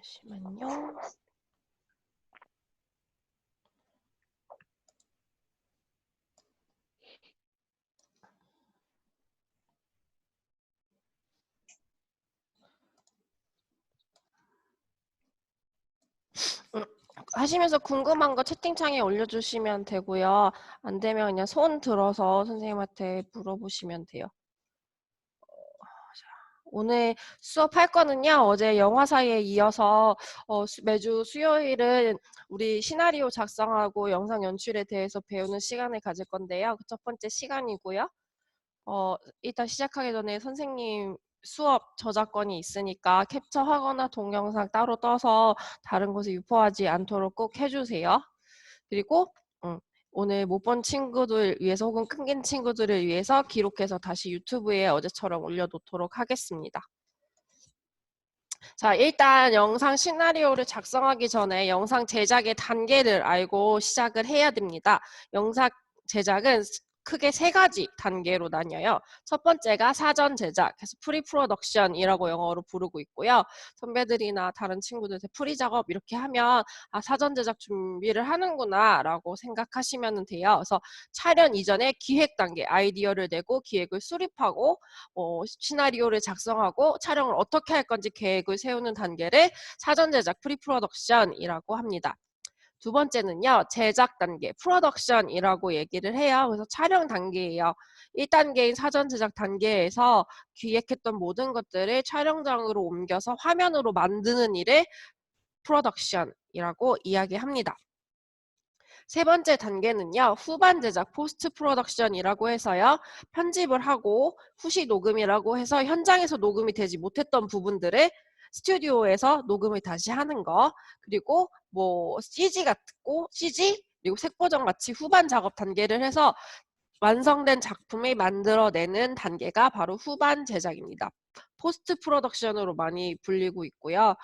잠시만요. 하시면서 궁금한 거 채팅창에 올려주시면 되고요. 안 되면 그냥 손 들어서 선생님한테 물어보시면 돼요. 오늘 수업할 거는요. 어제 영화사에 이어서 매주 수요일은 우리 시나리오 작성하고 영상 연출에 대해서 배우는 시간을 가질 건데요. 첫 번째 시간이고요. 일단 시작하기 전에 선생님 수업 저작권이 있으니까 캡처하거나 동영상 따로 떠서 다른 곳에 유포하지 않도록 꼭 해주세요. 그리고 오늘 못 본 친구들 위해서 혹은 끊긴 친구들을 위해서 기록해서 다시 유튜브에 어제처럼 올려놓도록 하겠습니다. 자, 일단 영상 시나리오를 작성하기 전에 영상 제작의 단계를 알고 시작을 해야 됩니다. 영상 제작은 크게 세 가지 단계로 나뉘어요. 첫 번째가 사전 제작, 그래서 프리 프로덕션이라고 영어로 부르고 있고요. 선배들이나 다른 친구들 프리 작업 이렇게 하면 사전 제작 준비를 하는구나 라고 생각하시면 돼요. 그래서 촬영 이전에 기획 단계, 아이디어를 내고 기획을 수립하고 시나리오를 작성하고 촬영을 어떻게 할 건지 계획을 세우는 단계를 사전 제작 프리 프로덕션이라고 합니다. 두 번째는요, 제작 단계, 프로덕션이라고 얘기를 해요. 그래서 촬영 단계예요. 1단계인 사전 제작 단계에서 기획했던 모든 것들을 촬영장으로 옮겨서 화면으로 만드는 일을 프로덕션이라고 이야기합니다. 세 번째 단계는요. 후반 제작, 포스트 프로덕션이라고 해서요. 편집을 하고 후시 녹음이라고 해서 현장에서 녹음이 되지 못했던 부분들을 스튜디오에서 녹음을 다시 하는 거. 그리고 뭐 CG 같고 CG 그리고 색보정 마치 후반 작업 단계를 해서 완성된 작품을 만들어내는 단계가 바로 후반 제작입니다. 포스트 프로덕션으로 많이 불리고 있고요.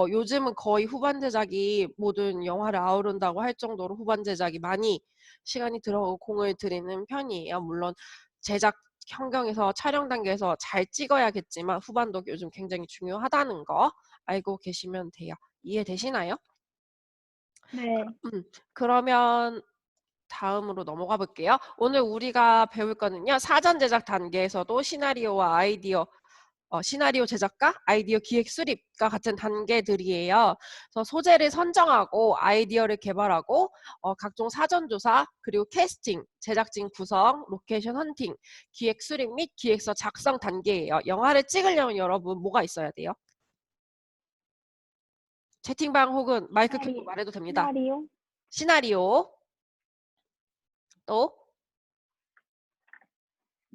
요즘은 거의 후반 제작이 모든 영화를 아우른다고 할 정도로 후반 제작이 많이 시간이 들어가고 공을 들이는 편이에요. 물론 제작 환경에서 촬영 단계에서 잘 찍어야겠지만 후반도 요즘 굉장히 중요하다는 거 알고 계시면 돼요. 이해되시나요? 네. 그러면 다음으로 넘어가 볼게요. 오늘 우리가 배울 거는요. 사전 제작 단계에서도 시나리오와 아이디어, 시나리오 제작과 아이디어 기획 수립과 같은 단계들이에요. 그래서 소재를 선정하고 아이디어를 개발하고 각종 사전 조사, 그리고 캐스팅, 제작진 구성, 로케이션 헌팅, 기획 수립 및 기획서 작성 단계예요. 영화를 찍으려면 여러분 뭐가 있어야 돼요? 채팅방 혹은 마이크 켜고 말해도 됩니다. 시나리오? 시나리오, 또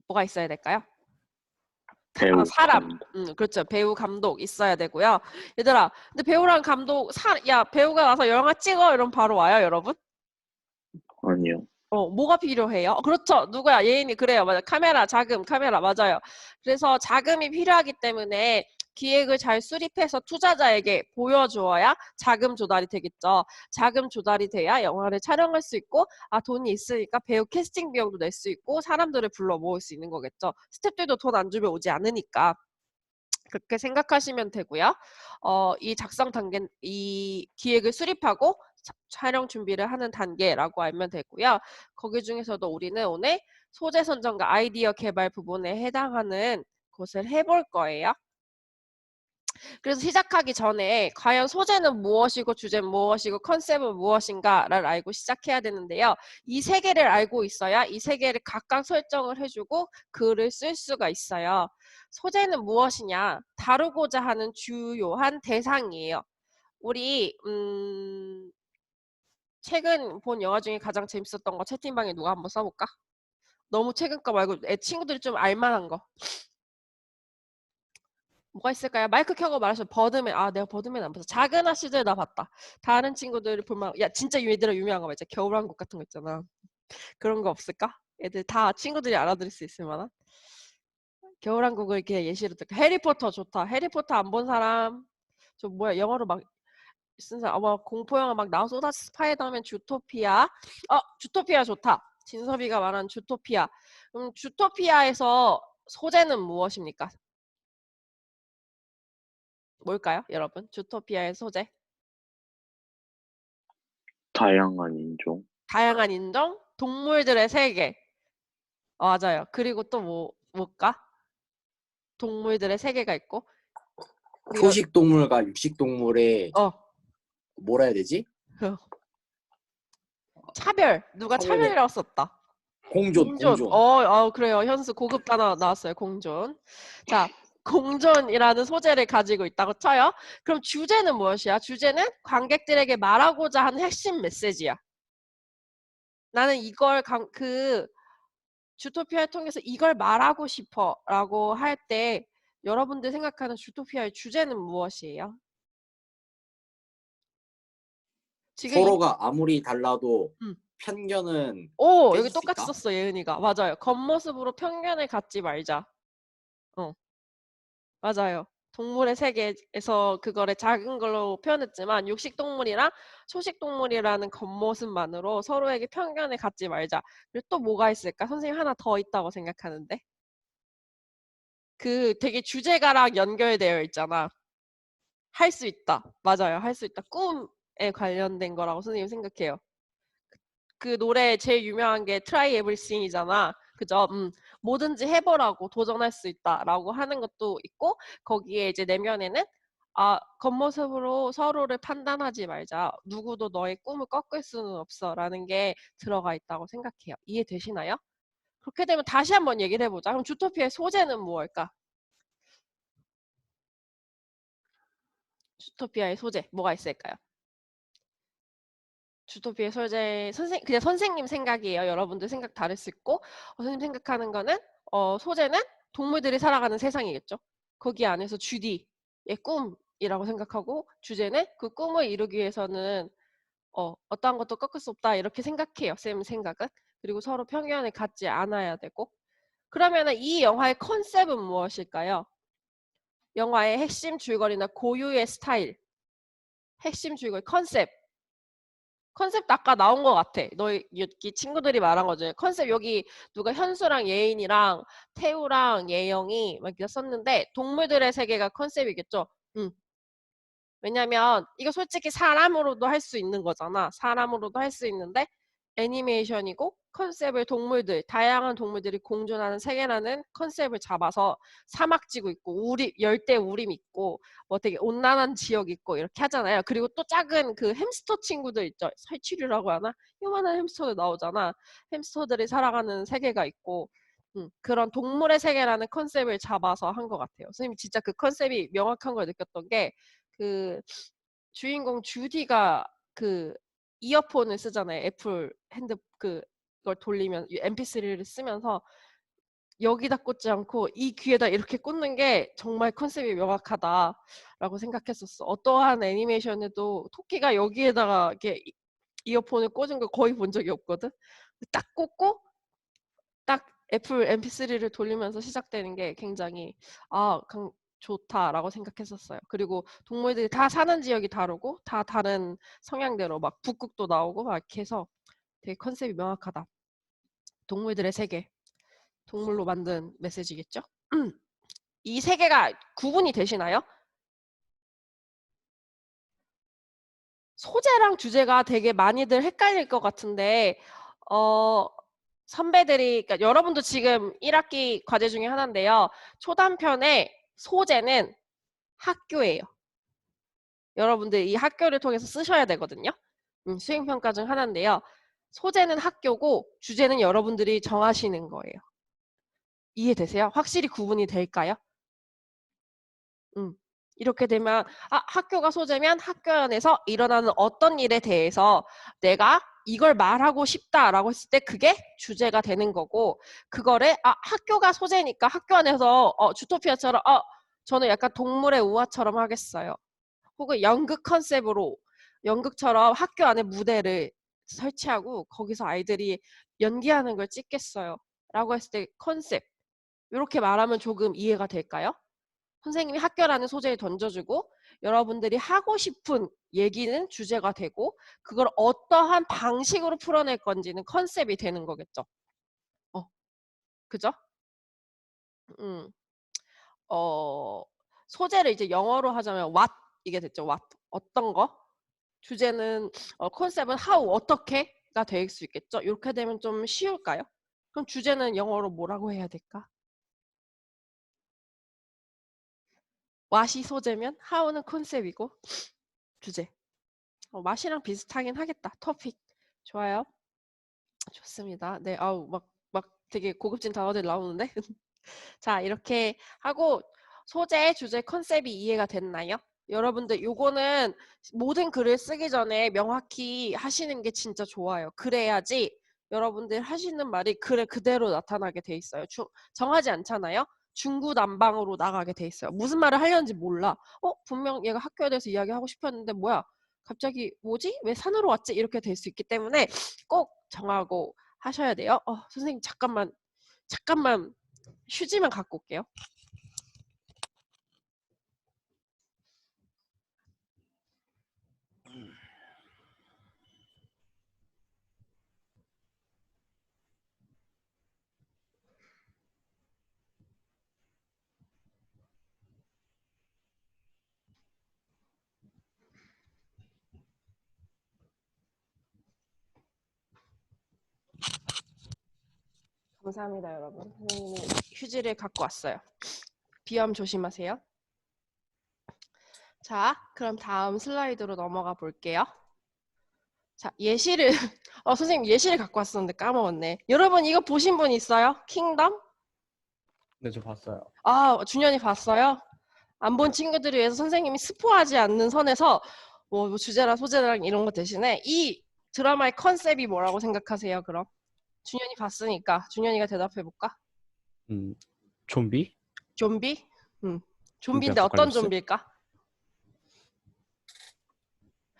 뭐가 있어야 될까요? 배우, 사람, 감독. 그렇죠. 배우, 감독 있어야 되고요. 얘들아, 근데 배우랑 감독, 야, 배우가 와서 영화 찍어 이러면 바로 와요, 여러분? 아니요. 뭐가 필요해요? 그렇죠. 누구야? 예인이 그래요. 맞아. 카메라, 자금, 카메라, 맞아요. 그래서 자금이 필요하기 때문에 기획을 잘 수립해서 투자자에게 보여주어야 자금 조달이 되겠죠. 자금 조달이 돼야 영화를 촬영할 수 있고, 돈이 있으니까 배우 캐스팅 비용도 낼 수 있고, 사람들을 불러 모을 수 있는 거겠죠. 스태프들도 돈 안 주면 오지 않으니까. 그렇게 생각하시면 되고요. 이 작성 단계, 이 기획을 수립하고 촬영 준비를 하는 단계라고 알면 되고요. 거기 중에서도 우리는 오늘 소재 선정과 아이디어 개발 부분에 해당하는 것을 해볼 거예요. 그래서 시작하기 전에 과연 소재는 무엇이고 주제는 무엇이고 컨셉은 무엇인가를 알고 시작해야 되는데요. 이 세 개를 알고 있어야 이 세 개를 각각 설정을 해주고 글을 쓸 수가 있어요. 소재는 무엇이냐? 다루고자 하는 주요한 대상이에요. 우리 최근 본 영화 중에 가장 재밌었던 거 채팅방에 누가 한번 써볼까? 너무 최근 거 말고 친구들이 좀 알만한 거. 뭐가 있을까요? 마이크 켜고 말하시면 버드맨. 내가 버드맨 안 봤어. 작은 아씨들 나 봤다. 다른 친구들 볼만. 야, 진짜 얘들아 유명한 거 있잖아. 겨울왕국 같은 거 있잖아. 그런 거 없을까? 애들 다 친구들이 알아들을 수 있을 만한. 겨울왕국을 이렇게 예시로 들까? 해리포터 좋다. 해리포터 안 본 사람. 저 뭐야 영어로 막 쓴 사람. 공포 영화 막 나와서 스파이더맨 주토피아. 주토피아 좋다. 진섭이가 말한 주토피아. 주토피아에서 소재는 무엇입니까? 뭘까요, 여러분? 주토피아의 소재. 다양한 인종. 다양한 인종, 동물들의 세계. 맞아요. 그리고 또 뭘까? 동물들의 세계가 있고. 초식 동물과 육식 동물의 뭐라 해야 되지? 차별. 누가 차별이라고 썼다. 공존. 그래요. 현수 고급 단어 나왔어요. 공존. 자, 공존이라는 소재를 가지고 있다고 쳐요. 그럼 주제는 무엇이야? 주제는 관객들에게 말하고자 하는 핵심 메시지야. 나는 이걸 주토피아를 통해서 이걸 말하고 싶어 라고 할 때 여러분들 생각하는 주토피아의 주제는 무엇이에요? 지금 서로가 아무리 달라도 음. 편견은 여기 수 똑같이 있다? 썼어, 예은이가. 맞아요. 겉모습으로 편견을 갖지 말자. 맞아요. 동물의 세계에서 그거를 작은 걸로 표현했지만 육식동물이랑 초식동물이라는 겉모습만으로 서로에게 편견을 갖지 말자. 그리고 또 뭐가 있을까? 선생님 하나 더 있다고 생각하는데. 되게 주제가랑 연결되어 있잖아. 할 수 있다. 맞아요. 할 수 있다. 꿈에 관련된 거라고 선생님 생각해요. 그 노래 제일 유명한 게 Try Everything이잖아. 그죠? 뭐든지 해보라고 도전할 수 있다라고 하는 것도 있고 거기에 이제 내면에는 겉모습으로 서로를 판단하지 말자. 누구도 너의 꿈을 꺾을 수는 없어라는 게 들어가 있다고 생각해요. 이해되시나요? 그렇게 되면 다시 한번 얘기를 해보자. 그럼 주토피아의 소재는 무엇일까? 주토피아의 소재 뭐가 있을까요? 주토피아의 소재 그냥 선생님 생각이에요. 여러분들 생각 다를 수 있고 선생님 생각하는 거는 소재는 동물들이 살아가는 세상이겠죠. 거기 안에서 주디의 꿈이라고 생각하고 주제는 그 꿈을 이루기 위해서는 어떠한 것도 꺾을 수 없다 이렇게 생각해요. 쌤 생각은. 그리고 서로 편견을 갖지 않아야 되고 그러면 이 영화의 컨셉은 무엇일까요? 영화의 핵심 줄거리나 고유의 스타일 핵심 줄거리 컨셉 아까 나온 것 같아. 너희 여기 친구들이 말한 거죠. 컨셉 여기 누가 현수랑 예인이랑 태우랑 예영이 막 이렇게 썼는데 동물들의 세계가 컨셉이겠죠. 왜냐면 이거 솔직히 사람으로도 할 수 있는 거잖아. 사람으로도 할 수 있는데 애니메이션이고 컨셉을 다양한 동물들이 공존하는 세계라는 컨셉을 잡아서 사막지구 있고 열대 우림 있고 뭐 되게 온난한 지역 있고 이렇게 하잖아요. 그리고 또 작은 그 햄스터 친구들 있죠. 설치류라고 하나? 요만한 햄스터들 나오잖아. 햄스터들이 살아가는 세계가 있고 그런 동물의 세계라는 컨셉을 잡아서 한 것 같아요. 선생님 진짜 그 컨셉이 명확한 걸 느꼈던 게 주인공 주디가 이어폰을 쓰잖아요. 애플 그걸 돌리면 MP3를 쓰면서 여기다 꽂지 않고 이 귀에다 이렇게 꽂는 게 정말 컨셉이 명확하다라고 생각했었어. 어떠한 애니메이션에도 토끼가 여기에다가 이렇게 이어폰을 꽂은 걸 거의 본 적이 없거든. 딱 꽂고 딱 애플 MP3를 돌리면서 시작되는 게 굉장히 좋다라고 생각했었어요. 그리고 동물들이 다 사는 지역이 다르고 다 다른 성향대로 막 북극도 나오고 막 이렇게 해서 되게 컨셉이 명확하다. 동물들의 세계. 동물로 만든 메시지겠죠? 이 세계가 구분이 되시나요? 소재랑 주제가 되게 많이들 헷갈릴 것 같은데 선배들이 그러니까 여러분도 지금 1학기 과제 중에 하나인데요. 초단편의 소재는 학교예요. 여러분들 이 학교를 통해서 쓰셔야 되거든요. 수행평가 중 하나인데요. 소재는 학교고 주제는 여러분들이 정하시는 거예요. 이해되세요? 확실히 구분이 될까요? 이렇게 되면 학교가 소재면 학교 안에서 일어나는 어떤 일에 대해서 내가 이걸 말하고 싶다라고 했을 때 그게 주제가 되는 거고 그거를 학교가 소재니까 학교 안에서 주토피아처럼 저는 약간 동물의 우화처럼 하겠어요. 혹은 연극 컨셉으로 연극처럼 학교 안에 무대를 설치하고 거기서 아이들이 연기하는 걸 찍겠어요. 라고 했을 때 컨셉 이렇게 말하면 조금 이해가 될까요? 선생님이 학교라는 소재를 던져주고 여러분들이 하고 싶은 얘기는 주제가 되고 그걸 어떠한 방식으로 풀어낼 건지는 컨셉이 되는 거겠죠. 그죠? 음. 소재를 이제 영어로 하자면 what 이게 됐죠. what 어떤 거. 주제는 컨셉은 how 어떻게가 될 수 있겠죠. 이렇게 되면 좀 쉬울까요? 그럼 주제는 영어로 뭐라고 해야 될까? what이 소재면 how는 컨셉이고 주제. what이랑 비슷하긴 하겠다. 토픽. 좋아요. 좋습니다. 네, 아우 막 되게 고급진 단어들 나오는데. 자, 이렇게 하고 소재, 주제, 컨셉이 이해가 됐나요? 여러분들 요거는 모든 글을 쓰기 전에 명확히 하시는 게 진짜 좋아요. 그래야지 여러분들 하시는 말이 글에 그대로 나타나게 돼 있어요. 정하지 않잖아요. 중구난방으로 나가게 돼 있어요. 무슨 말을 하려는지 몰라. 분명 얘가 학교에 대해서 이야기하고 싶었는데 뭐야? 갑자기 뭐지? 왜 산으로 왔지? 이렇게 될 수 있기 때문에 꼭 정하고 하셔야 돼요. 선생님 잠깐만 휴지만 갖고 올게요. 감사합니다, 여러분. 선생님이 휴지를 갖고 왔어요. 비염 조심하세요. 자, 그럼 다음 슬라이드로 넘어가 볼게요. 자, 예시를 선생님 예시를 갖고 왔었는데 까먹었네. 여러분 이거 보신 분 있어요? 킹덤? 네, 저 봤어요. 준현이 봤어요? 안 본 친구들을 위해서 선생님이 스포하지 않는 선에서 뭐 주제랑 소재랑 이런 거 대신에 이 드라마의 컨셉이 뭐라고 생각하세요, 그럼? 준현이 봤으니까 준현이가 대답해 볼까? 좀비? 좀비? 좀비인데 좀비 어떤 아포칼립스? 좀비일까?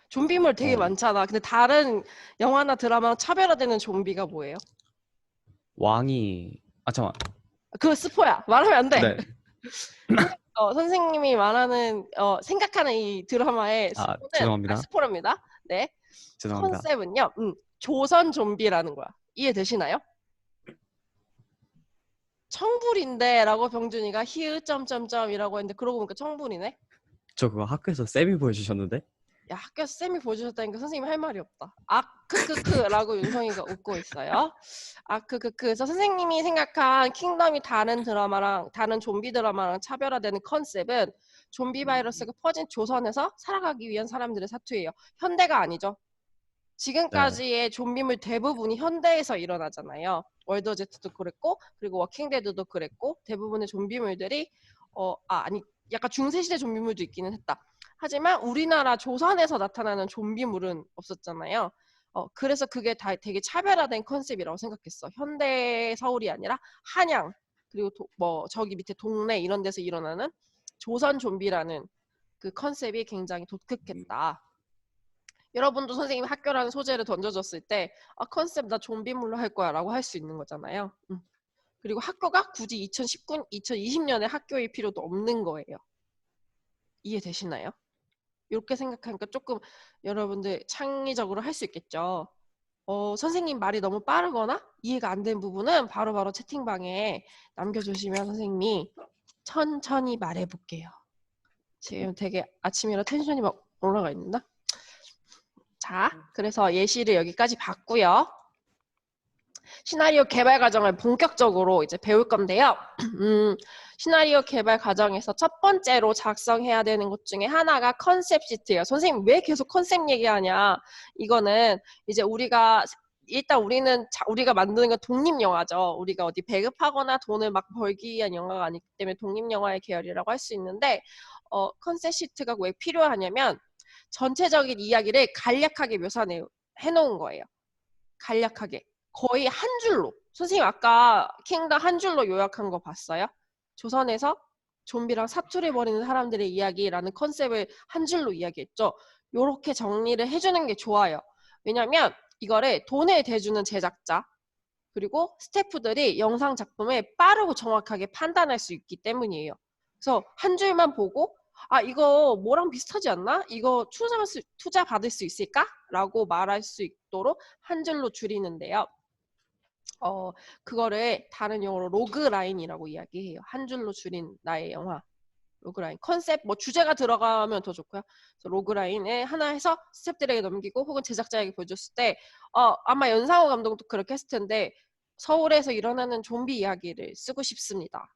좀비물 되게 어. 많잖아. 근데 다른 영화나 드라마랑 차별화되는 좀비가 뭐예요? 왕이 잠깐만. 그거 스포야. 말하면 안 돼. 네. 선생님이 말하는 생각하는 이 드라마의 스포는 죄송합니다. 스포랍니다. 네. 죄송합니다. 컨셉은요. 조선 좀비라는 거야. 이해되시나요? 청불인데 라고 병준이가 히읗 점점점이라고 했는데 그러고 보니까 청불이네. 저 그거 학교에서 쌤이 보여주셨는데? 야, 학교에서 쌤이 보여주셨다니까 선생님 할 말이 없다. 크크크라고 윤성이가 웃고 있어요. 크크크. 그래서 선생님이 생각한 킹덤이 다른 드라마랑 다른 좀비 드라마랑 차별화되는 컨셉은 좀비 바이러스가 퍼진 조선에서 살아가기 위한 사람들의 사투예요. 현대가 아니죠. 지금까지의 좀비물 대부분이 현대에서 일어나잖아요. 월드제트도 그랬고 그리고 워킹데드도 그랬고 대부분의 좀비물들이 약간 중세시대 좀비물도 있기는 했다. 하지만 우리나라 조선에서 나타나는 좀비물은 없었잖아요. 그래서 그게 다 되게 차별화된 컨셉이라고 생각했어. 현대 서울이 아니라 한양 그리고 저기 밑에 동네 이런 데서 일어나는 조선 좀비라는 그 컨셉이 굉장히 독특했다. 여러분도 선생님이 학교라는 소재를 던져줬을 때 컨셉 나 좀비물로 할 거야 라고 할 수 있는 거잖아요. 그리고 학교가 굳이 2020년에 학교일 필요도 없는 거예요. 이해되시나요? 이렇게 생각하니까 조금 여러분들 창의적으로 할 수 있겠죠. 선생님 말이 너무 빠르거나 이해가 안 된 부분은 바로바로 채팅방에 남겨주시면 선생님이 천천히 말해볼게요. 지금 되게 아침이라 텐션이 막 올라가 있나? 자, 그래서 예시를 여기까지 봤고요. 시나리오 개발 과정을 본격적으로 이제 배울 건데요. 시나리오 개발 과정에서 첫 번째로 작성해야 되는 것 중에 하나가 컨셉 시트예요. 선생님 왜 계속 컨셉 얘기하냐? 이거는 이제 우리가 만드는 건 독립영화죠. 우리가 어디 배급하거나 돈을 막 벌기 위한 영화가 아니기 때문에 독립영화의 계열이라고 할 수 있는데 컨셉 시트가 왜 필요하냐면 전체적인 이야기를 간략하게 해놓은 거예요. 간략하게. 거의 한 줄로. 선생님 아까 킹덤 한 줄로 요약한 거 봤어요? 조선에서 좀비랑 사투를 벌이는 사람들의 이야기라는 컨셉을 한 줄로 이야기했죠. 요렇게 정리를 해주는 게 좋아요. 왜냐면 이거를 돈을 대주는 제작자 그리고 스태프들이 영상 작품을 빠르고 정확하게 판단할 수 있기 때문이에요. 그래서 한 줄만 보고 이거 뭐랑 비슷하지 않나? 이거 투자 받을 수 있을까? 라고 말할 수 있도록 한 줄로 줄이는데요. 그거를 다른 용어로 로그라인이라고 이야기해요. 한 줄로 줄인 나의 영화. 로그라인 컨셉 뭐 주제가 들어가면 더 좋고요. 그래서 로그라인에 하나 해서 스태프들에게 넘기고 혹은 제작자에게 보여줬을 때 아마 연상호 감독도 그렇게 했을 텐데 서울에서 일어나는 좀비 이야기를 쓰고 싶습니다.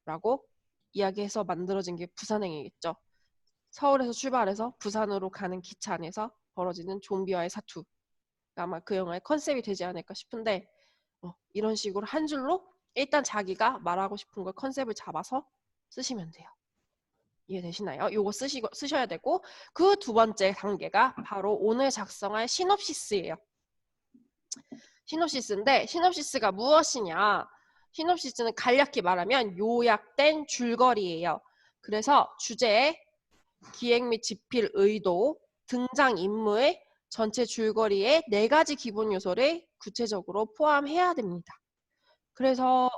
라고 이야기해서 만들어진 게 부산행이겠죠. 서울에서 출발해서 부산으로 가는 기차 안에서 벌어지는 좀비와의 사투. 아마 그 영화의 컨셉이 되지 않을까 싶은데 이런 식으로 한 줄로 일단 자기가 말하고 싶은 걸 컨셉을 잡아서 쓰시면 돼요. 이해되시나요? 요거 쓰셔야 되고 그 두 번째 단계가 바로 오늘 작성할 시놉시스예요. 시놉시스인데 시놉시스가 무엇이냐? 시놉시스는 간략히 말하면 요약된 줄거리예요. 그래서 주제, 기획 및 집필 의도, 등장인물, 전체 줄거리에 4가지 기본 요소를 구체적으로 포함해야 됩니다. 그래서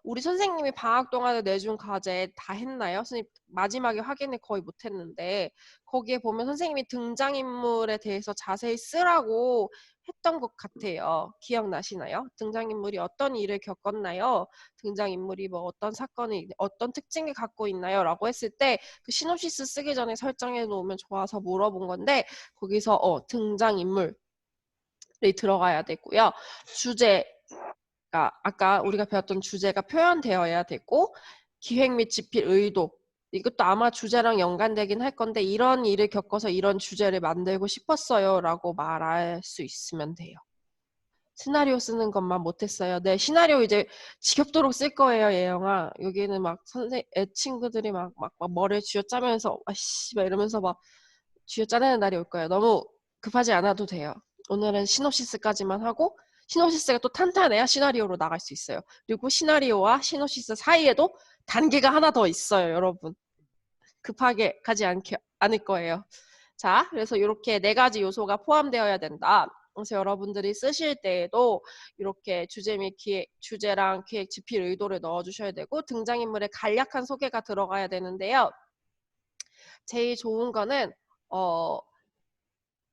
우리 선생님이 방학 동안에 내준 과제 다 했나요? 선생님 마지막에 확인을 거의 못했는데 거기에 보면 선생님이 등장인물에 대해서 자세히 쓰라고 했던 것 같아요. 기억나시나요? 등장인물이 어떤 일을 겪었나요? 등장인물이 뭐 어떤 사건을 어떤 특징을 갖고 있나요? 라고 했을 때 그 시놉시스 쓰기 전에 설정해 놓으면 좋아서 물어본 건데 거기서 등장인물이 들어가야 되고요. 주제 아까 우리가 배웠던 주제가 표현되어야 되고 기획 및 집필 의도 이것도 아마 주제랑 연관되긴 할 건데 이런 일을 겪어서 이런 주제를 만들고 싶었어요 라고 말할 수 있으면 돼요. 시나리오 쓰는 것만 못했어요. 네, 시나리오 이제 지겹도록 쓸 거예요, 예영아. 여기는 막 친구들이 막 머리를 쥐어짜면서 아씨 막 이러면서 막 쥐어짜내는 날이 올 거예요. 너무 급하지 않아도 돼요. 오늘은 시놉시스까지만 하고 시놉시스가 또 탄탄해야 시나리오로 나갈 수 있어요. 그리고 시나리오와 시놉시스 사이에도 단계가 하나 더 있어요, 여러분. 급하게 가지 않을 거예요. 자, 그래서 이렇게 4가지 요소가 포함되어야 된다. 그래서 여러분들이 쓰실 때에도 이렇게 주제 및 주제랑 기획, 집필 의도를 넣어주셔야 되고 등장인물의 간략한 소개가 들어가야 되는데요. 제일 좋은 거는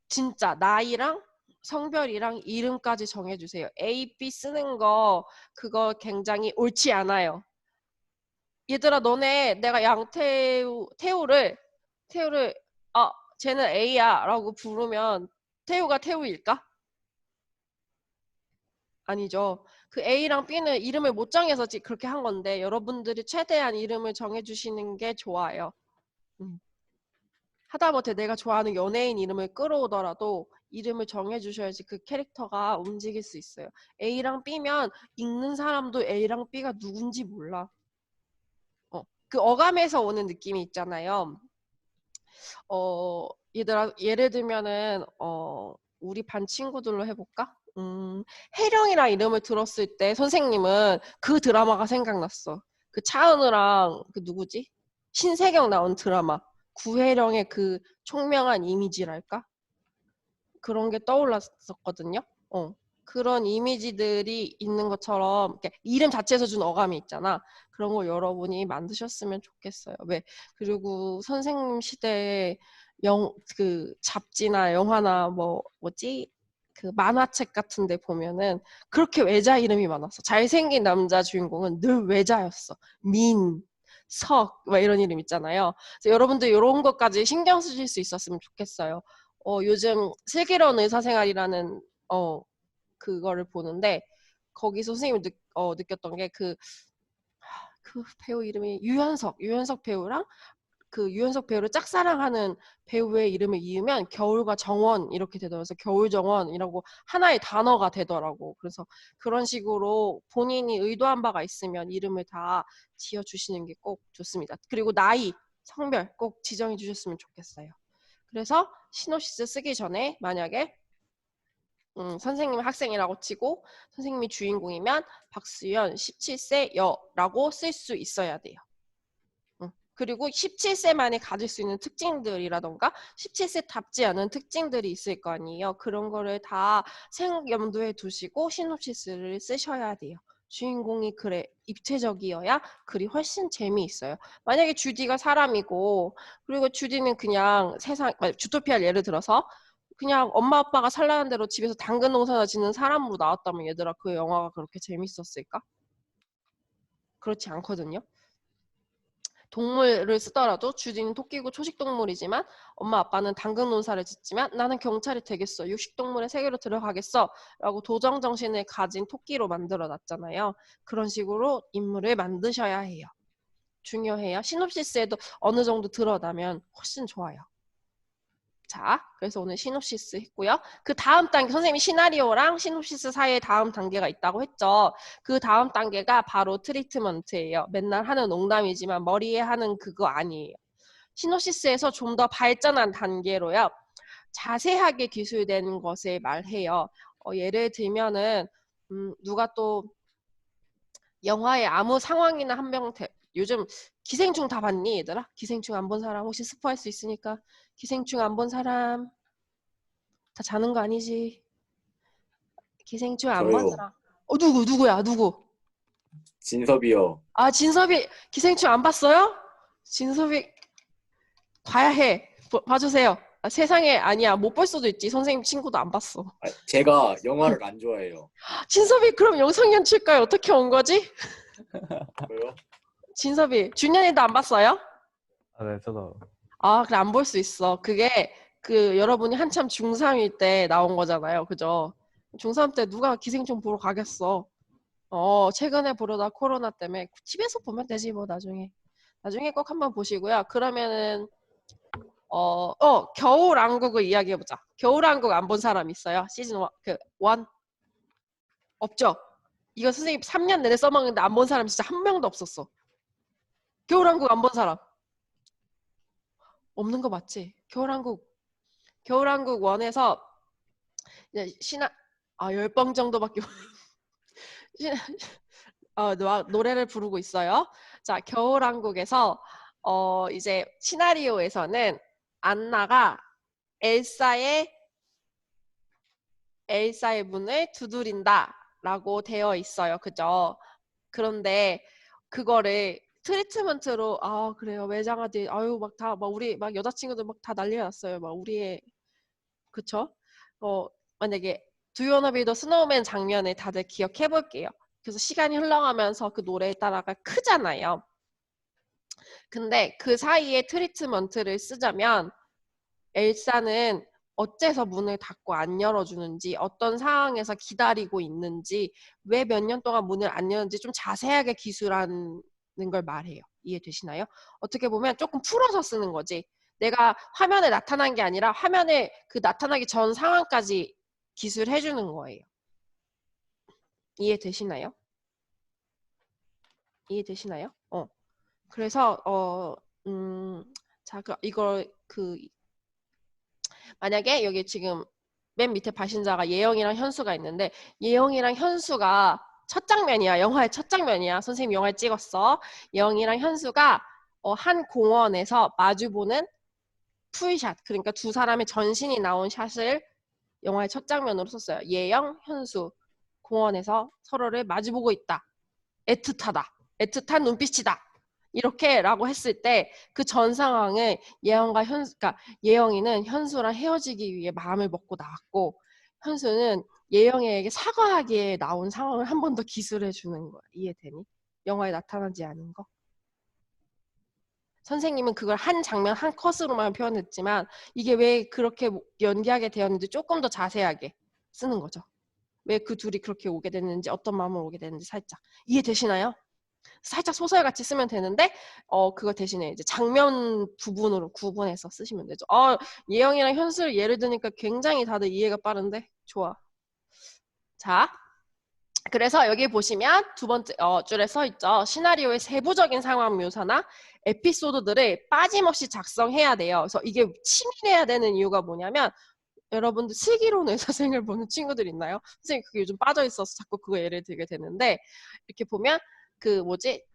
진짜 나이랑 성별이랑 이름까지 정해주세요. A, B 쓰는 거 그거 굉장히 옳지 않아요. 얘들아 너네 내가 태우를 쟤는 A야 라고 부르면 태우가 태우일까? 아니죠. 그 A랑 B는 이름을 못 정해서 그렇게 한 건데 여러분들이 최대한 이름을 정해주시는 게 좋아요. 하다못해 내가 좋아하는 연예인 이름을 끌어오더라도 이름을 정해주셔야지 그 캐릭터가 움직일 수 있어요. A랑 B면 읽는 사람도 A랑 B가 누군지 몰라. 그 어감에서 오는 느낌이 있잖아요. 얘들아, 예를 들면은 우리 반 친구들로 해볼까? 혜령이랑 이름을 들었을 때 선생님은 그 드라마가 생각났어. 그 차은우랑 그 누구지? 신세경 나온 드라마. 구혜령의 그 총명한 이미지랄까? 그런 게 떠올랐었거든요. 그런 이미지들이 있는 것처럼 이름 자체에서 준 어감이 있잖아. 그런 걸 여러분이 만드셨으면 좋겠어요. 왜? 그리고 선생님 시대에 그 잡지나 영화나 그 만화책 같은 데 보면은 그렇게 외자 이름이 많았어. 잘생긴 남자 주인공은 늘 외자였어. 석, 막 이런 이름 있잖아요. 그래서 여러분들 이런 것까지 신경 쓰실 수 있었으면 좋겠어요. 요즘 슬기로운 의사생활이라는 그거를 보는데 거기서 선생님이 느꼈던 게 그 배우 이름이 유연석 배우랑 그 유연석 배우를 짝사랑하는 배우의 이름을 이으면 겨울과 정원 이렇게 되더라고요. 겨울정원이라고 하나의 단어가 되더라고. 그래서 그런 식으로 본인이 의도한 바가 있으면 이름을 다 지어주시는 게 꼭 좋습니다. 그리고 나이, 성별 꼭 지정해 주셨으면 좋겠어요. 그래서 시놉시스 쓰기 전에 만약에 선생님이 학생이라고 치고 선생님이 주인공이면 박수연 17세 여라고 쓸 수 있어야 돼요. 그리고 17세만에 가질 수 있는 특징들이라던가 17세답지 않은 특징들이 있을 거 아니에요. 그런 거를 다 염두에 두시고 시놉시스를 쓰셔야 돼요. 주인공이 그래 입체적이어야 글이 훨씬 재미있어요. 만약에 주디가 사람이고 그리고 주디는 그냥 주토피아를 예를 들어서 그냥 엄마 아빠가 살라는 대로 집에서 당근 농사나 짓는 사람으로 나왔다면 얘들아 그 영화가 그렇게 재밌었을까? 그렇지 않거든요. 동물을 쓰더라도 주인은 토끼고 초식동물이지만 엄마 아빠는 당근 농사를 짓지만 나는 경찰이 되겠어. 육식동물의 세계로 들어가겠어. 라고 도정 정신을 가진 토끼로 만들어 놨잖아요. 그런 식으로 인물을 만드셔야 해요. 중요해요. 시놉시스에도 어느 정도 드러나면 훨씬 좋아요. 자, 그래서 오늘 시놉시스 했고요. 그 다음 단계, 선생님이 시나리오랑 시놉시스 사이에 다음 단계가 있다고 했죠. 그 다음 단계가 바로 트리트먼트예요. 맨날 하는 농담이지만 머리에 하는 그거 아니에요. 시놉시스에서 좀 더 발전한 단계로요. 자세하게 기술된 것을 말해요. 예를 들면은 누가 또 영화의 아무 상황이나 한 명 요즘 기생충 다 봤니 얘들아? 기생충 안 본 사람 혹시 스포할 수 있으니까 기생충 안 본 사람 다 자는 거 아니지? 기생충 안 본 저요. 사람 누구? 진섭이요. 아 진섭이 기생충 안 봤어요? 진섭이 봐야 해. 봐주세요. 세상에 아니야 못 볼 수도 있지. 선생님 친구도 안 봤어. 제가 영화를 안 좋아해요. 진섭이 그럼 영상 연출과에 어떻게 온 거지? 왜요? 진섭이 준현이도 안 봤어요? 아, 네, 저도. 아, 그래, 안 볼 수 있어. 그게, 여러분이 한참 중3일 때 나온 거잖아요. 그죠? 중3 때 누가 기생충 보러 가겠어. 최근에 보려다 코로나 때문에 집에서 보면 되지, 뭐, 나중에. 나중에 꼭 한번 보시고요. 그러면은, 겨울왕국을 이야기해보자. 겨울왕국 안 본 사람 있어요? 시즌 1, 1? 없죠? 이거 선생님 3년 내내 써먹는데 안 본 사람 진짜 한 명도 없었어. 겨울왕국 안 본 사람. 없는 거 맞지? 겨울왕국 1에서 이제 10번 정도밖에 노래를 부르고 있어요. 자, 겨울왕국에서 이제 시나리오에서는 안나가 엘사의 문을 두드린다라고 되어 있어요. 그죠? 그런데 그거를 트리트먼트로 그래요. 외장하들 아유 우리 막 여자친구들 막 다 난리가 났어요. 막 우리의 그쵸? 만약에 Do You Wanna Be The Snowman 장면을 다들 기억해 볼게요. 그래서 시간이 흘러가면서 그 노래에 따라가 크잖아요. 근데 그 사이에 트리트먼트를 쓰자면 엘사는 어째서 문을 닫고 안 열어주는지, 어떤 상황에서 기다리고 있는지, 왜 몇 년 동안 문을 안 여는지 좀 자세하게 기술하는 걸 말해요. 이해되시나요? 어떻게 보면 조금 풀어서 쓰는 거지. 내가 화면에 나타난 게 아니라 화면에 그 나타나기 전 상황까지 기술해주는 거예요. 이해되시나요? 이해되시나요? 그래서 자, 만약에 여기 지금 맨 밑에 발신자가 예영이랑 현수가 있는데 예영이랑 현수가 첫 장면이야. 영화의 첫 장면이야. 선생님 영화에 찍었어. 예영이랑 현수가 한 공원에서 마주보는 풀샷. 그러니까 두 사람의 전신이 나온 샷을 영화의 첫 장면으로 썼어요. 예영, 현수. 공원에서 서로를 마주보고 있다. 애틋하다. 애틋한 눈빛이다. 이렇게라고 했을 때 그 전 상황을 그러니까 예영이는 현수랑 헤어지기 위해 마음을 먹고 나왔고 현수는 예영이에게 사과하기에 나온 상황을 한 번 더 기술해 주는 거야. 이해되니? 영화에 나타나지 않은 거. 선생님은 그걸 한 장면 한 컷으로만 표현했지만 이게 왜 그렇게 연기하게 되었는지 조금 더 자세하게 쓰는 거죠. 왜 그 둘이 그렇게 오게 됐는지 어떤 마음으로 오게 됐는지 살짝 이해되시나요? 살짝 소설같이 쓰면 되는데 그거 대신에 이제 장면 부분으로 구분해서 쓰시면 되죠. 예영이랑 현수를 예를 드니까 굉장히 다들 이해가 빠른데 좋아. 자, 그래서 여기 보시면 두 번째 줄에 써 있죠. 시나리오의 세부적인 상황 묘사나 에피소드들을 빠짐없이 작성해야 돼요. 그래서 이게 치밀해야 되는 이유가 뭐냐면 여러분들 슬기로운 의사생을 보는 친구들 있나요? 선생님 그게 요즘 빠져 있어서 자꾸 그거 예를 들게 되는데 이렇게 보면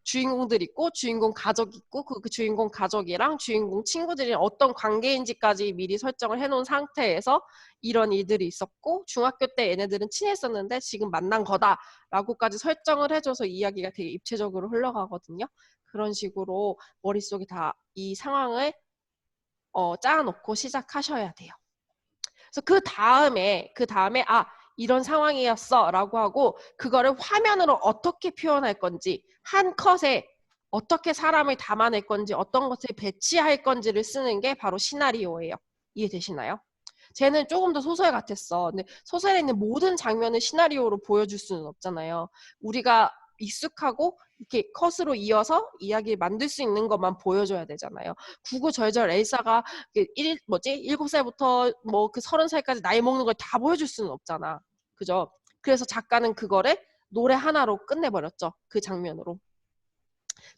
주인공들 있고 주인공 가족 있고 그 주인공 가족이랑 주인공 친구들이 어떤 관계인지까지 미리 설정을 해놓은 상태에서 이런 일들이 있었고 중학교 때 얘네들은 친했었는데 지금 만난 거다라고까지 설정을 해줘서 이야기가 되게 입체적으로 흘러가거든요. 그런 식으로 머릿속에 다 이 상황을 짜놓고 시작하셔야 돼요. 그래서 그 다음에 이런 상황이었어 라고 하고 그거를 화면으로 어떻게 표현할 건지 한 컷에 어떻게 사람을 담아낼 건지 어떤 것을 배치할 건지를 쓰는 게 바로 시나리오예요. 이해되시나요? 쟤는 조금 더 소설 같았어. 근데 소설에 있는 모든 장면을 시나리오로 보여줄 수는 없잖아요. 우리가 익숙하고 이렇게 컷으로 이어서 이야기를 만들 수 있는 것만 보여줘야 되잖아요. 구구절절 엘사가 7살부터 뭐 그 30살까지 나이 먹는 걸 다 보여줄 수는 없잖아. 그죠? 그래서 작가는 그거를 노래 하나로 끝내버렸죠. 그 장면으로.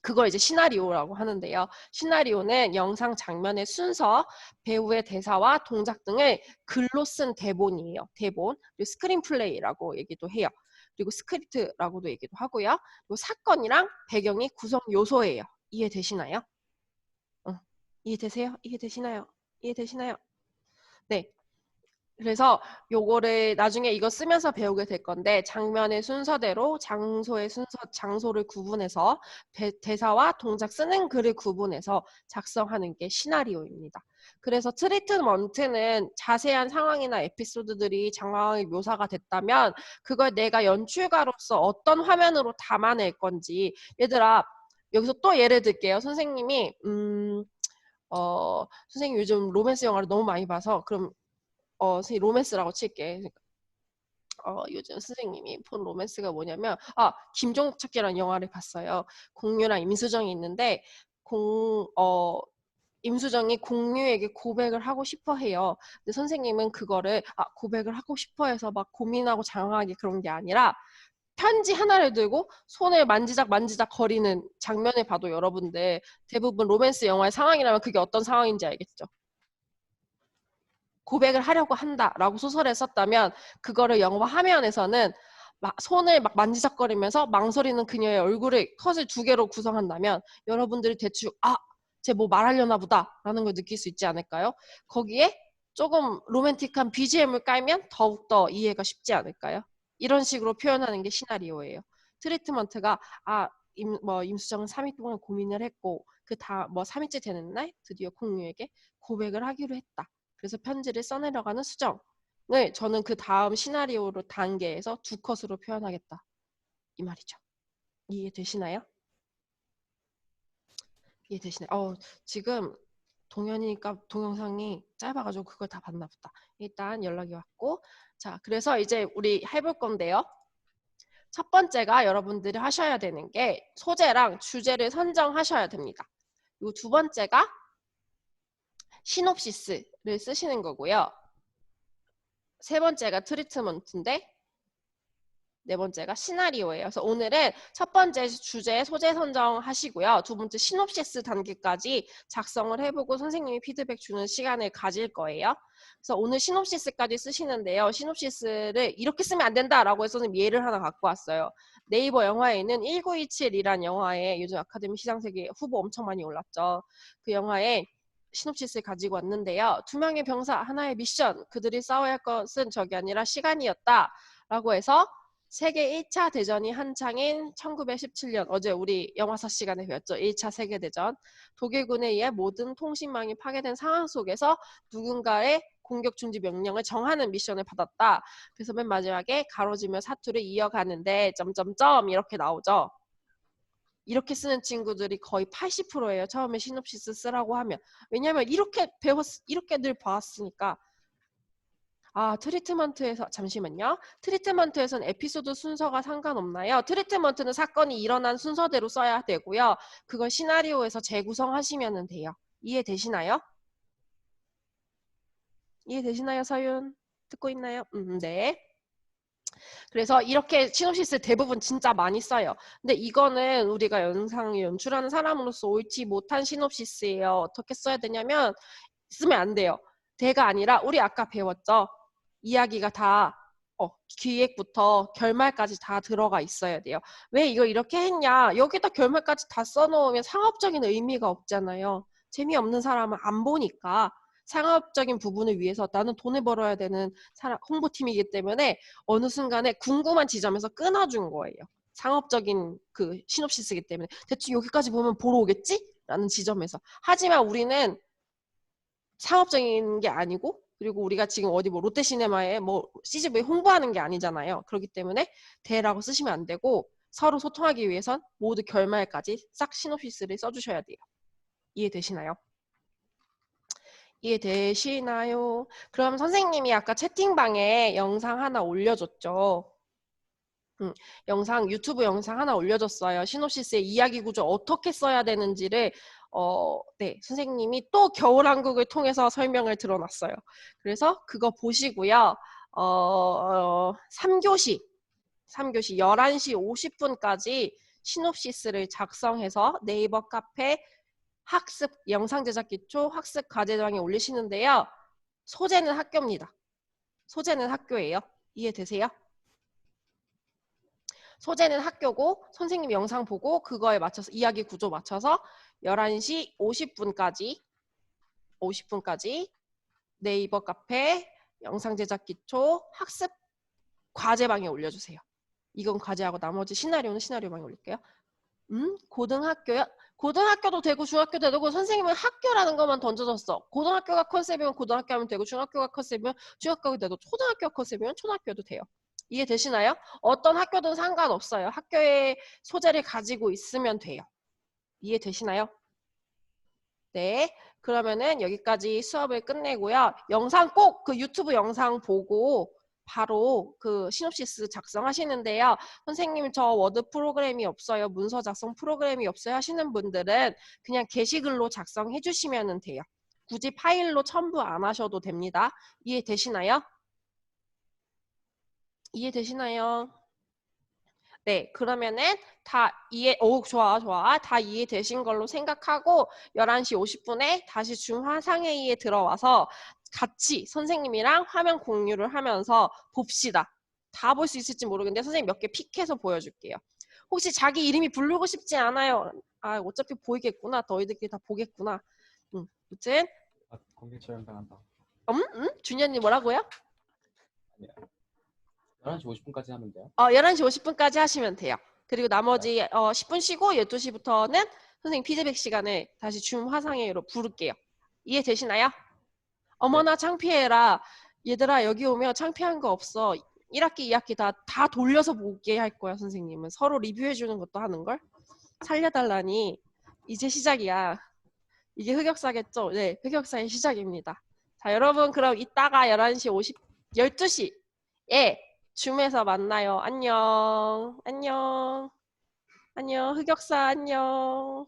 그걸 이제 시나리오라고 하는데요. 시나리오는 영상 장면의 순서, 배우의 대사와 동작 등을 글로 쓴 대본이에요. 대본. 그리고 스크린 플레이라고 얘기도 해요. 그리고 스크립트라고도 얘기도 하고요. 그리고 사건이랑 배경이 구성 요소예요. 이해되시나요? 이해되세요? 이해되시나요? 이해되시나요? 네. 그래서 요거를 나중에 이거 쓰면서 배우게 될 건데 장면의 순서대로 장소의 순서, 장소를 구분해서 대사와 동작 쓰는 글을 구분해서 작성하는 게 시나리오입니다. 그래서 트리트먼트는 자세한 상황이나 에피소드들이 장황하게 묘사가 됐다면 그걸 내가 연출가로서 어떤 화면으로 담아낼 건지 얘들아 여기서 또 예를 들게요. 선생님이 선생님 요즘 로맨스 영화를 너무 많이 봐서 그럼 선생님 로맨스라고 칠게. 요즘 선생님이 본 로맨스가 뭐냐면 김종국 찾기라는 영화를 봤어요. 공유랑 임수정이 있는데 임수정이 공유에게 고백을 하고 싶어 해요. 근데 선생님은 그거를 고백을 하고 싶어 해서 막 고민하고 장황하게 그런 게 아니라 편지 하나를 들고 손을 만지작 거리는 장면을 봐도 여러분들 대부분 로맨스 영화의 상황이라면 그게 어떤 상황인지 알겠죠? 고백을 하려고 한다라고 소설에 썼다면 그거를 영화 화면에서는 손을 막 만지작거리면서 망설이는 그녀의 얼굴을 컷을 2개로 구성한다면 여러분들이 대충 쟤 뭐 말하려나 보다 라는 걸 느낄 수 있지 않을까요? 거기에 조금 로맨틱한 BGM을 깔면 더욱더 이해가 쉽지 않을까요? 이런 식으로 표현하는 게 시나리오예요. 트리트먼트가 임수정은 3일 동안 고민을 했고 그 3일째 되는 날 드디어 공유에게 고백을 하기로 했다. 그래서 편지를 써내려가는 수정을 저는 그 다음 시나리오로 단계에서 2컷으로 표현하겠다. 이 말이죠. 이해되시나요? 이해되시나요? 지금 동현이니까 동영상이 짧아가지고 그걸 다 봤나 보다. 일단 연락이 왔고 자 그래서 이제 우리 해볼 건데요. 첫 번째가 여러분들이 하셔야 되는 게 소재랑 주제를 선정하셔야 됩니다. 그리고 두 번째가 시놉시스를 쓰시는 거고요. 세 번째가 트리트먼트인데 네 번째가 시나리오예요. 그래서 오늘은 첫 번째 주제 소재 선정하시고요. 두 번째 시놉시스 단계까지 작성을 해보고 선생님이 피드백 주는 시간을 가질 거예요. 그래서 오늘 시놉시스까지 쓰시는데요. 시놉시스를 이렇게 쓰면 안 된다라고 해서 선생님 예를 하나 갖고 왔어요. 네이버 영화에 있는 1927이란 영화에 요즘 아카데미 시상식에 후보 엄청 많이 올랐죠. 그 영화에 시놉시스를 가지고 왔는데요. 2명의 병사, 하나의 미션, 그들이 싸워야 할 것은 적이 아니라 시간이었다. 라고 해서 세계 1차 대전이 한창인 1917년, 어제 우리 영화사 시간에 배웠죠. 1차 세계대전. 독일군에 의해 모든 통신망이 파괴된 상황 속에서 누군가의 공격 중지 명령을 정하는 미션을 받았다. 그래서 맨 마지막에 가로지며 사투를 이어가는데 점점점 이렇게 나오죠. 이렇게 쓰는 친구들이 거의 80%예요. 처음에 시놉시스 쓰라고 하면. 왜냐하면 이렇게 이렇게 늘 봐왔으니까. 트리트먼트에서 잠시만요. 트리트먼트에서는 에피소드 순서가 상관없나요? 트리트먼트는 사건이 일어난 순서대로 써야 되고요. 그걸 시나리오에서 재구성하시면 돼요. 이해되시나요? 이해되시나요, 서윤? 듣고 있나요? 네. 그래서 이렇게 시놉시스 대부분 진짜 많이 써요. 근데 이거는 우리가 영상을 연출하는 사람으로서 옳지 못한 시놉시스예요. 어떻게 써야 되냐면 쓰면 안 돼요. 대가 아니라 우리 아까 배웠죠? 이야기가 다 기획부터 결말까지 다 들어가 있어야 돼요. 왜 이걸 이렇게 했냐? 여기다 결말까지 다 써놓으면 상업적인 의미가 없잖아요. 재미없는 사람은 안 보니까 상업적인 부분을 위해서 나는 돈을 벌어야 되는 홍보팀이기 때문에 어느 순간에 궁금한 지점에서 끊어준 거예요. 상업적인 그 시놉시스이기 때문에 대충 여기까지 보면 보러 오겠지? 라는 지점에서. 하지만 우리는 상업적인 게 아니고 그리고 우리가 지금 어디 롯데시네마에 CGV 홍보하는 게 아니잖아요. 그렇기 때문에 대라고 쓰시면 안 되고 서로 소통하기 위해선 모두 결말까지 싹 시놉시스를 써주셔야 돼요. 이해되시나요? 이해되시나요? 그럼 선생님이 아까 채팅방에 영상 하나 올려줬죠. 유튜브 영상 하나 올려줬어요. 시놉시스의 이야기 구조 어떻게 써야 되는지를 네, 선생님이 또 겨울왕국을 통해서 설명을 들어놨어요. 그래서 그거 보시고요. 3교시 11시 50분까지 시놉시스를 작성해서 네이버 카페 학습 영상 제작 기초 학습 과제방에 올리시는데요. 소재는 학교입니다. 소재는 학교예요. 이해되세요? 소재는 학교고 선생님 영상 보고 그거에 맞춰서 이야기 구조 맞춰서 11시 50분까지 네이버 카페 영상 제작 기초 학습 과제방에 올려주세요. 이건 과제하고 나머지 시나리오는 시나리오방에 올릴게요. 고등학교요? 고등학교도 되고 중학교도 되고 선생님은 학교라는 것만 던져줬어. 고등학교가 컨셉이면 고등학교 하면 되고 중학교가 컨셉이면 중학교가 되고 초등학교가 컨셉이면 초등학교도 돼요. 이해되시나요? 어떤 학교든 상관없어요. 학교의 소재를 가지고 있으면 돼요. 이해되시나요? 네. 그러면은 여기까지 수업을 끝내고요. 영상 꼭 그 유튜브 영상 보고 바로 그 시놉시스 작성하시는데요. 선생님 저 워드 프로그램이 없어요. 문서 작성 프로그램이 없어요 하시는 분들은 그냥 게시글로 작성해 주시면 돼요. 굳이 파일로 첨부 안 하셔도 됩니다. 이해되시나요? 이해되시나요? 네, 그러면은 다 좋아. 다 이해되신 걸로 생각하고 11시 50분에 다시 중화상회의에 들어와서 같이 선생님이랑 화면 공유를 하면서 봅시다. 다 볼 수 있을지 모르겠는데 선생님 몇 개 픽해서 보여줄게요. 혹시 자기 이름이 부르고 싶지 않아요? 아, 어차피 보이겠구나. 너희들끼리 다 보겠구나. 아무튼 공개 처형당한다. 준현님 뭐라고요? 11시 50분까지 하면 돼요? 11시 50분까지 하시면 돼요. 그리고 나머지 10분 쉬고 12시부터는 선생님 피드백 시간을 다시 줌 화상회의로 부를게요. 이해되시나요? 어머나 창피해라. 얘들아 여기 오면 창피한 거 없어. 1학기, 2학기 다 돌려서 보게 할 거야 선생님은. 서로 리뷰해주는 것도 하는걸? 살려달라니. 이제 시작이야. 이게 흑역사겠죠? 네, 흑역사의 시작입니다. 자, 여러분 그럼 이따가 12시에 줌에서 만나요. 안녕. 흑역사 안녕.